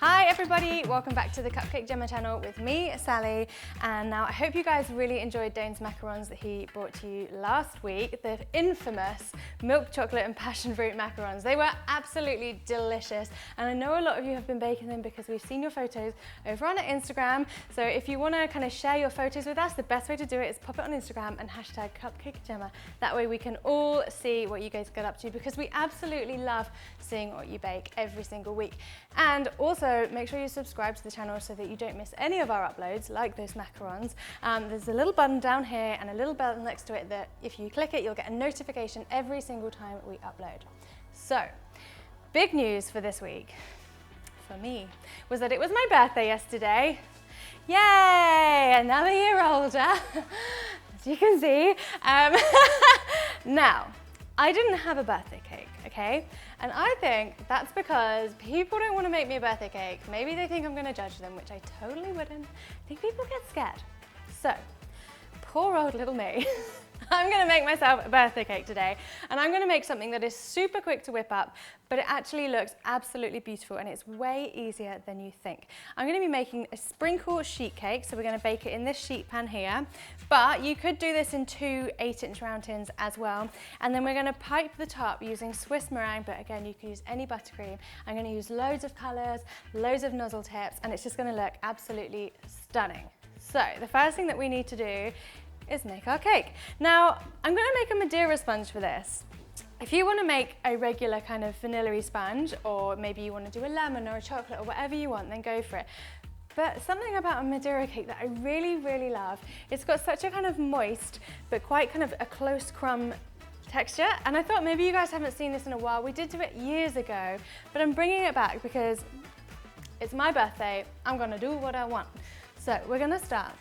Hi everybody, welcome back to the Cupcake Jemma channel with me, Sally. And now I hope you guys really enjoyed Dane's macarons that he brought to you last week, the infamous milk chocolate and passion fruit macarons. They were absolutely delicious, and I know a lot of you have been baking them because we've seen your photos over on our Instagram. So if you want to kind of share your photos with us, the best way to do it is pop it on Instagram and hashtag Cupcake Jemma. That way we can all see what you guys get up to, because we absolutely love seeing what you bake every single week. And also make sure you subscribe to the channel so that you don't miss any of our uploads, like those macarons. There's a little button down here and a little bell next to it that if you click it, you'll get a notification every single time we upload. So, big news for this week, for me, was that it was my birthday yesterday. Yay! Another year older, as you can see. Now, I didn't have a birthday cake, okay? And I think that's because people don't want to make me a birthday cake. Maybe they think I'm going to judge them, which I totally wouldn't. I think people get scared. So, poor old little me. I'm going to make myself a birthday cake today, and I'm going to make something that is super quick to whip up, but it actually looks absolutely beautiful, and it's way easier than you think. I'm going to be making a sprinkle sheet cake, so we're going to bake it in this sheet pan here, but you could do this in 2 8-inch round tins as well, and then we're going to pipe the top using Swiss meringue, but again, you can use any buttercream. I'm going to use loads of colours, loads of nozzle tips, and it's just going to look absolutely stunning. So the first thing that we need to do is make our cake. Now, I'm going to make a Madeira sponge for this. If you want to make a regular kind of vanilla-y sponge, or maybe you want to do a lemon or a chocolate or whatever you want, then go for it. But something about a Madeira cake that I really, really love, it's got such a kind of moist, but quite kind of a close crumb texture. And I thought maybe you guys haven't seen this in a while. We did do it years ago, but I'm bringing it back because it's my birthday. I'm going to do what I want. So we're going to start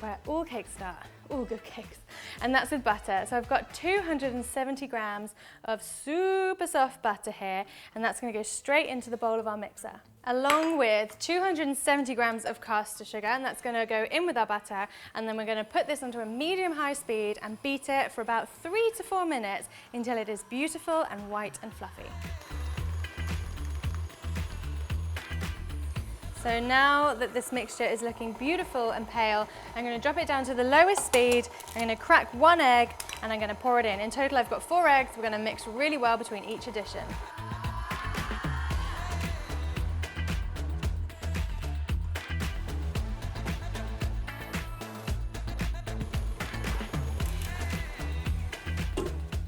where all cakes start, all good cakes, and that's with butter. So I've got 270 grams of super soft butter here, and that's going to go straight into the bowl of our mixer, along with 270 grams of caster sugar, and that's going to go in with our butter, and then we're going to put this onto a medium-high speed and beat it for about 3 to 4 minutes until it is beautiful and white and fluffy. So now that this mixture is looking beautiful and pale, I'm going to drop it down to the lowest speed. I'm going to crack 1 egg and I'm going to pour it in. In total, I've got 4 eggs. We're going to mix really well between each addition.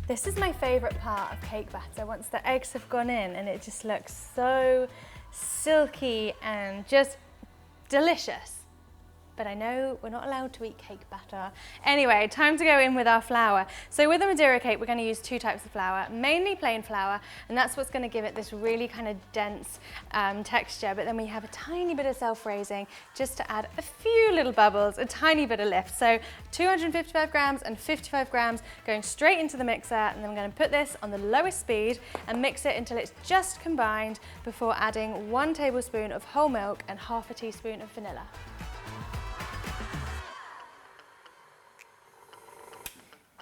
This is my favorite part of cake batter, once the eggs have gone in, and it just looks so silky and just delicious. But I know we're not allowed to eat cake batter. Anyway, time to go in with our flour. So with a Madeira cake, we're going to use 2 types of flour, mainly plain flour, and that's what's going to give it this really kind of dense texture. But then we have a tiny bit of self-raising just to add a few little bubbles, a tiny bit of lift. So 255 grams and 55 grams going straight into the mixer, and then I'm going to put this on the lowest speed and mix it until it's just combined before adding 1 tablespoon of whole milk and half a teaspoon of vanilla.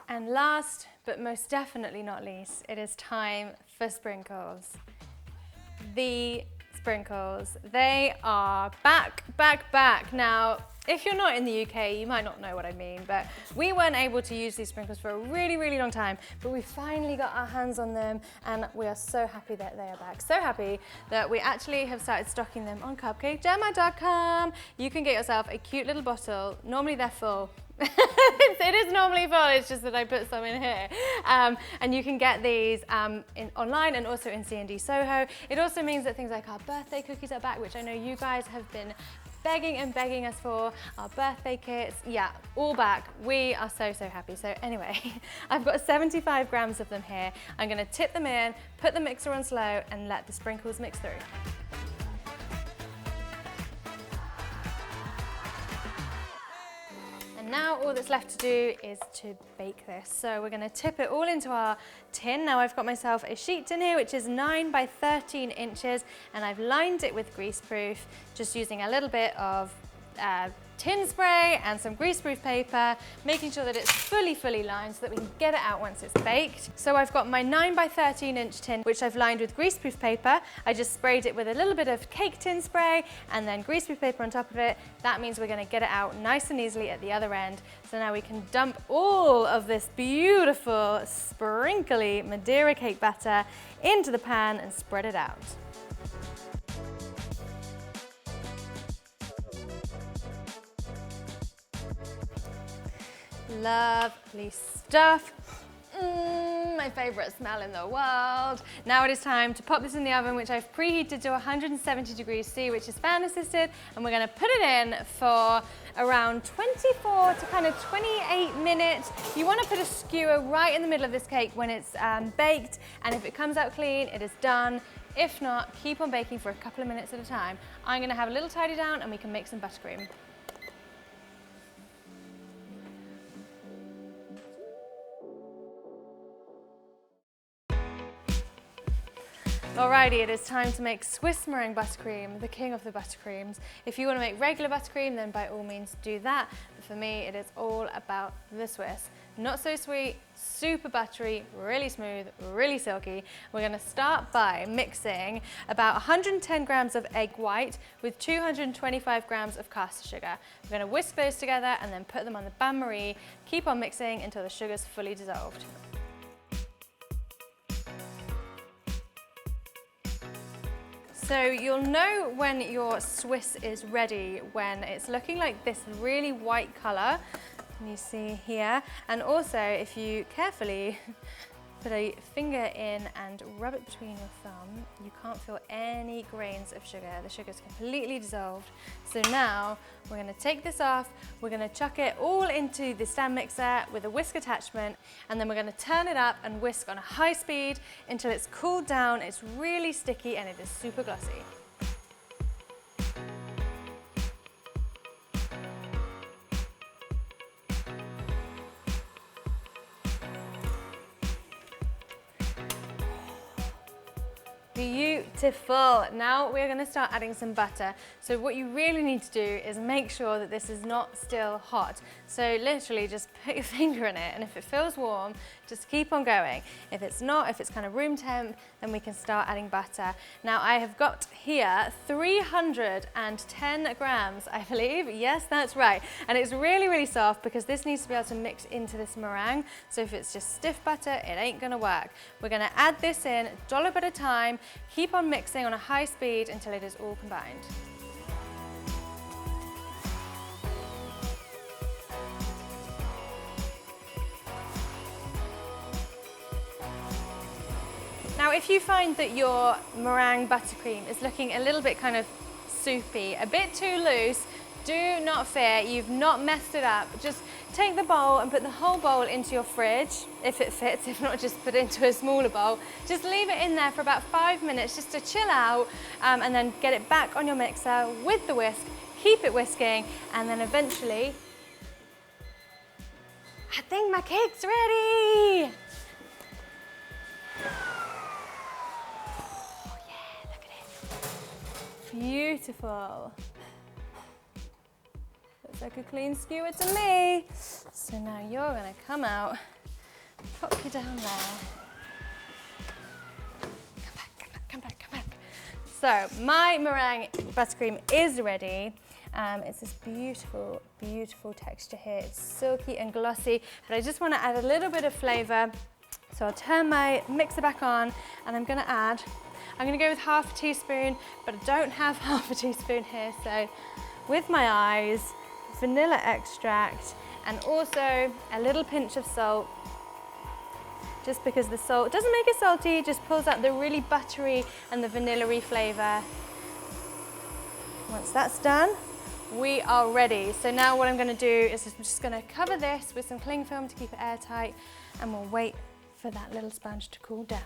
And last, but most definitely not least, it is time for sprinkles. The sprinkles, they are back. Now, if you're not in the UK, you might not know what I mean, but we weren't able to use these sprinkles for a really, really long time, but we finally got our hands on them, and we are so happy that they are back. So happy that we actually have started stocking them on CupcakeJemma.com. You can get yourself a cute little bottle. Normally they're full. It is normally full, it's just that I put some in here. And you can get these online and also in C&D Soho. It also means that things like our birthday cookies are back, which I know you guys have been begging and begging us for. Our birthday kits, yeah, all back. We are so, so happy. So anyway, I've got 75 grams of them here. I'm gonna tip them in, put the mixer on slow, and let the sprinkles mix through. And now all that's left to do is to bake this. So we're going to tip it all into our tin. Now I've got myself a sheet tin here, which is 9 by 13 inches, and I've lined it with greaseproof, just using a little bit of tin spray and some greaseproof paper, making sure that it's fully lined so that we can get it out once it's baked. So I've got my 9 by 13 inch tin, which I've lined with greaseproof paper. I just sprayed it with a little bit of cake tin spray and then greaseproof paper on top of it. That means we're gonna get it out nice and easily at the other end. So now we can dump all of this beautiful, sprinkly Madeira cake batter into the pan and spread it out. Lovely stuff. My favorite smell in the world. Now it is time to pop this in the oven, which I've preheated to 170 degrees C, which is fan assisted, and we're gonna put it in for around 24 to kind of 28 minutes. You wanna put a skewer right in the middle of this cake when it's baked, and if it comes out clean, it is done. If not, keep on baking for a couple of minutes at a time. I'm gonna have a little tidy down and we can make some buttercream. Alrighty, it is time to make Swiss meringue buttercream, the king of the buttercreams. If you want to make regular buttercream, then by all means do that. But for me, it is all about the Swiss. Not so sweet, super buttery, really smooth, really silky. We're going to start by mixing about 110 grams of egg white with 225 grams of caster sugar. We're going to whisk those together and then put them on the bain-marie. Keep on mixing until the sugar's fully dissolved. So you'll know when your Swiss is ready when it's looking like this really white colour, you see here, and also if you carefully put a finger in and rub it between your thumb, you can't feel any grains of sugar. The sugar's completely dissolved. So now we're going to take this off, we're going to chuck it all into the stand mixer with a whisk attachment, and then we're going to turn it up and whisk on a high speed until it's cooled down, it's really sticky and it is super glossy. Beautiful. Now we're going to start adding some butter. So what you really need to do is make sure that this is not still hot. So literally just put your finger in it, and if it feels warm, just keep on going. If it's not, if it's kind of room temp, then we can start adding butter. Now I have got here 310 grams, I believe. Yes, that's right. And it's really soft because this needs to be able to mix into this meringue. So if it's just stiff butter, it ain't gonna work. We're gonna add this in dollop at a time, keep on mixing on a high speed until it is all combined. Now if you find that your meringue buttercream is looking a little bit kind of soupy, a bit too loose, do not fear, you've not messed it up. Just take the bowl and put the whole bowl into your fridge, if it fits, if not just put it into a smaller bowl. Just leave it in there for about 5 minutes just to chill out, and then get it back on your mixer with the whisk, keep it whisking, and then eventually, I think my cake's ready! Oh yeah, look at it. Beautiful. Looks like a clean skewer to me. So now you're gonna come out, pop you down there. Come back. So my meringue buttercream is ready. It's this beautiful texture here. It's silky and glossy, but I just wanna add a little bit of flavor. So I'll turn my mixer back on and I'm gonna go with half a teaspoon, but I don't have half a teaspoon here. So with my eyes, vanilla extract, and also a little pinch of salt, just because the salt doesn't make it salty, just pulls out the really buttery and the vanilla-y flavor. Once that's done, we are ready. So now what I'm going to do is I'm just going to cover this with some cling film to keep it airtight, and we'll wait for that little sponge to cool down.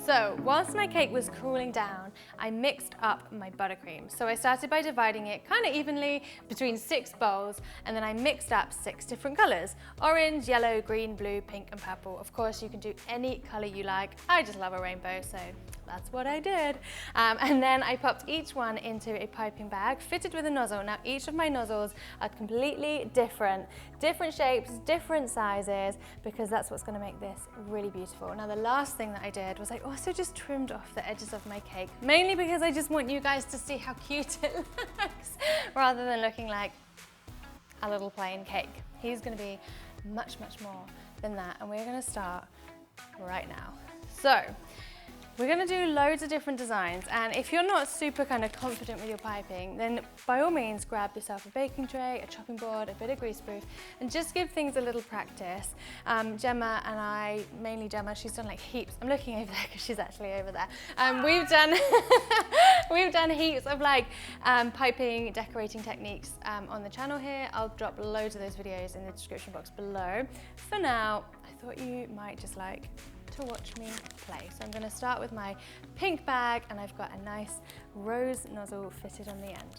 So whilst my cake was cooling down, I mixed up my buttercream. So I started by dividing it kind of evenly between 6 bowls, and then I mixed up 6 different colours: orange, yellow, green, blue, pink and purple. Of course, you can do any colour you like. I just love a rainbow, so that's what I did. And then I popped each one into a piping bag fitted with a nozzle. Now each of my nozzles are completely different shapes, different sizes, because that's what's going to make this really beautiful. Now the last thing that I did was I also just trimmed off the edges of my cake, mainly because I just want you guys to see how cute it looks rather than looking like a little plain cake. He's going to be much, much more than that, and we're going to start right now. So we're going to do loads of different designs, and if you're not super kind of confident with your piping, then by all means grab yourself a baking tray, a chopping board, a bit of greaseproof, and just give things a little practice. Gemma and I, mainly Gemma, she's done like heaps. I'm looking over there because she's actually over there. We've done heaps of like piping, decorating techniques on the channel here. I'll drop loads of those videos in the description box below. For now, I thought you might just like to watch me play. So I'm going to start with my pink bag, and I've got a nice rose nozzle fitted on the end.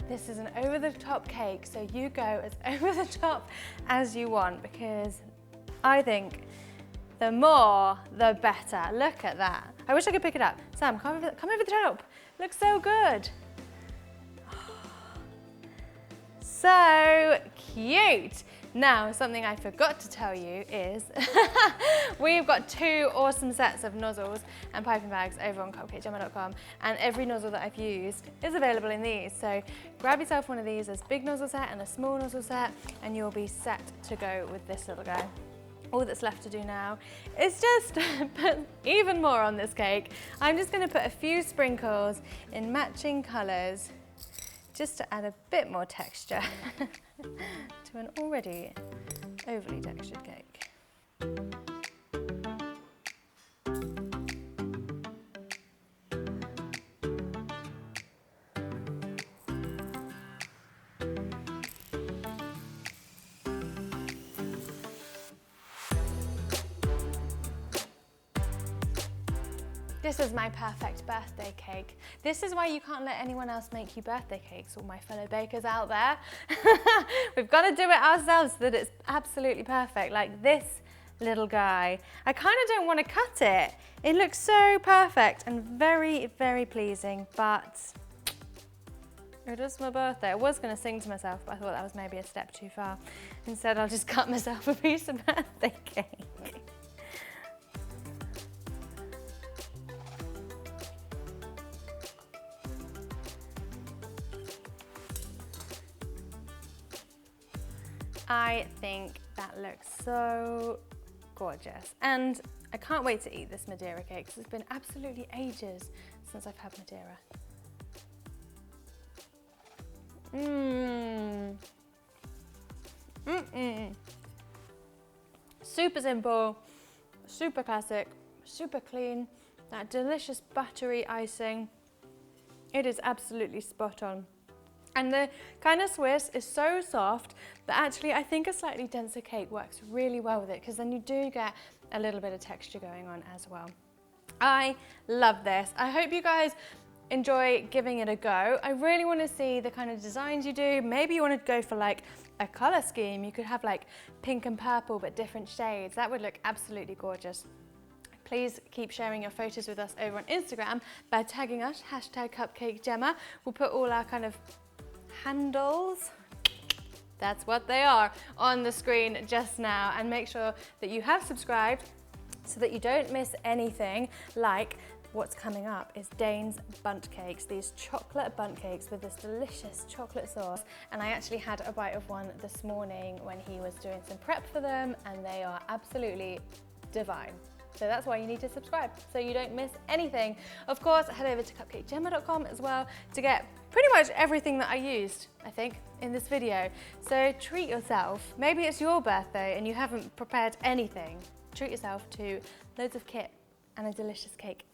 This is an over-the-top cake, so you go as over-the-top as you want, because I think the more, the better. Look at that. I wish I could pick it up. Sam, come over the top. Looks so good. So cute. Now, something I forgot to tell you is we've got 2 awesome sets of nozzles and piping bags over on cupcakejemma.com, and every nozzle that I've used is available in these. So grab yourself one of these, as big nozzle set and a small nozzle set, and you'll be set to go with this little guy. All that's left to do now is just put even more on this cake. I'm just going to put a few sprinkles in matching colours just to add a bit more texture to an already overly textured cake. This is my perfect birthday cake. This is why you can't let anyone else make you birthday cakes, all my fellow bakers out there. We've got to do it ourselves so that it's absolutely perfect, like this little guy. I kind of don't want to cut it. It looks so perfect and very, very pleasing, but it is my birthday. I was going to sing to myself, but I thought that was maybe a step too far. Instead, I'll just cut myself a piece of birthday cake. I think that looks so gorgeous, and I can't wait to eat this Madeira cake because it's been absolutely ages since I've had Madeira. Super simple, super classic, super clean, that delicious buttery icing. It is absolutely spot on. And the kind of Swiss is so soft that actually I think a slightly denser cake works really well with it, because then you do get a little bit of texture going on as well. I love this. I hope you guys enjoy giving it a go. I really want to see the kind of designs you do. Maybe you want to go for like a color scheme. You could have like pink and purple but different shades. That would look absolutely gorgeous. Please keep sharing your photos with us over on Instagram by tagging us, #CupcakeJemma. We'll put all our kind of handles, that's what they are, on the screen just now, and make sure that you have subscribed so that you don't miss anything. Like what's coming up is Dane's bundt cakes, these chocolate bundt cakes with this delicious chocolate sauce, and I actually had a bite of one this morning when he was doing some prep for them, and they are absolutely divine. So that's why you need to subscribe, so you don't miss anything. Of course, head over to cupcakejemma.com as well to get pretty much everything that I used, I think, in this video. So treat yourself. Maybe it's your birthday and you haven't prepared anything. Treat yourself to loads of kit and a delicious cake.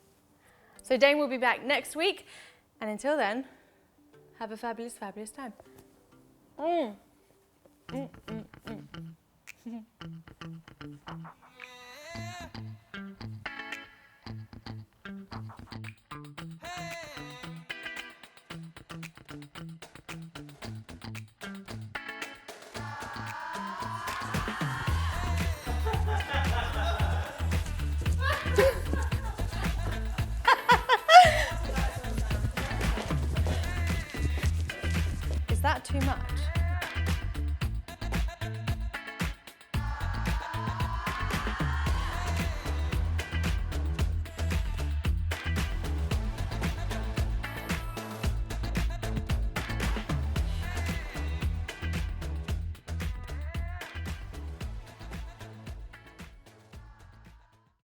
So Dane will be back next week, and until then, have a fabulous, fabulous time. Is that too much?